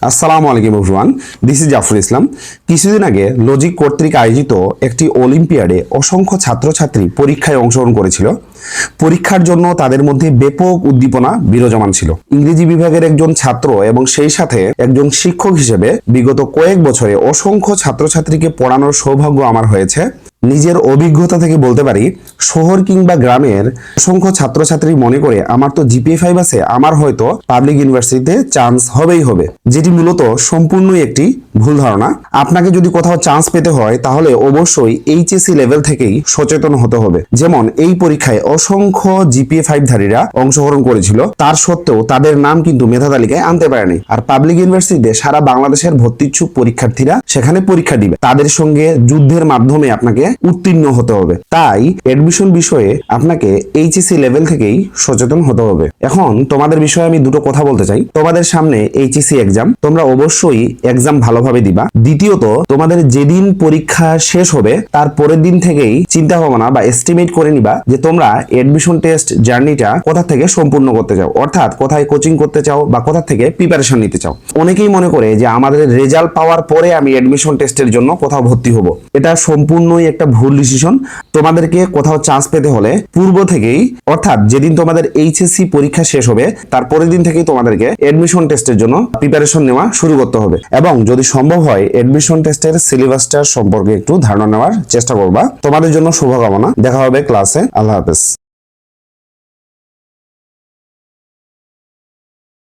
আসসালামু আলাইকুম everyone, this is Zafar ইসলাম। কিছুদিন আগে লজিক কর্তৃক আয়োজিত একটি অলিম্পিয়াডে অসংখ্য ছাত্রছাত্রী পরীক্ষায় অংশগ্রহণ করেছিল। পরীক্ষার জন্য তাদের মধ্যে ব্যাপক উদ্দীপনা বিরাজমান ছিল। ইংরেজি বিভাগের একজন ছাত্র এবং সেই সাথে একজন শিক্ষক হিসেবে বিগত কয়েক বছরে অসংখ্য ছাত্রছাত্রীকে পড়ানোর সৌভাগ্য আমার হয়েছে। নিজের অভিজ্ঞতা থেকে বলতে পারি, শহর কিংবা গ্রামের অসংখ্য ছাত্রছাত্রী মনে করে আমার তো জিপিএ 5 আছে, আমার হয়তো পাবলিক ইউনিভার্সিটিতে চান্স হবেই হবে, যেটি মূলত সম্পূর্ণই একটি ভুল ধারণা। আপনাকে যদি কোথাও চান্স পেতে হয় তাহলে অবশ্যই এইচএসসি লেভেল থেকেই সচেতন হতে হবে। যেমন এই পরীক্ষায় অসংখ্য জিপিএ 5 ধারীরা অংশগ্রহণ করেছিল, তার সত্ত্বেও তাদের নাম কিন্তু মেধা তালিকায় আনতে পারেনি। আর পাবলিক ইউনিভার্সিটিতে সারা বাংলাদেশের ভর্তিচ্ছুক পরীক্ষার্থীরা সেখানে পরীক্ষা দিবে, তাদের সঙ্গে যুদ্ধের মাধ্যমে আপনাকে উত্তীর্ণ হতে হবে। তাই এডমিশন বিষয়ে আপনাকে এইচএসসি লেভেল থেকেই সচেতন হতে হবে। এখন তোমাদের বিষয়ে আমি দুটো কথা বলতে চাই। তোমাদের সামনে এইচএসসি এক্সাম, তোমরা অবশ্যই এক্সাম ভালোভাবে দিবা। দ্বিতীয়ত, তোমাদের যেদিন পরীক্ষা শেষ হবে তার পরের দিন থেকেই চিন্তা ভাবনা বা এস্টিমেট করে নিবা যে তোমরা এডমিশন টেস্ট জার্নিটা কোথা থেকে সম্পূর্ণ করতে চাও, অর্থাৎ কোথায় কোচিং করতে চাও বা কোথা থেকে প্রিপারেশন নিতে চাও। অনেকেই মনে করে যে আমাদের রেজাল্ট পাওয়ার পরে আমি এডমিশন টেস্টের জন্য কোথাও ভর্তি হব। এটা সম্পূর্ণই একটা ভুল ডিসিশন। তোমাদেরকে কোথাও চান্স পেতে হলে পূর্ব থেকেই, অর্থাৎ যেদিন তোমাদের এইচএসসি পরীক্ষা শেষ হবে তার পরের দিন থেকেই তোমাদেরকে এডমিশন টেস্টের জন্য প্রিপারেশন নেওয়া শুরু করতে হবে। এবং যদি সম্ভব হয় এডমিশন টেস্টের সিলেবাসটার সম্পর্কে একটু ধারণা নেওয়ার চেষ্টা করবা। তোমাদের জন্য শুভকামনা। দেখা হবে ক্লাসে। আল্লাহ হাফেজ।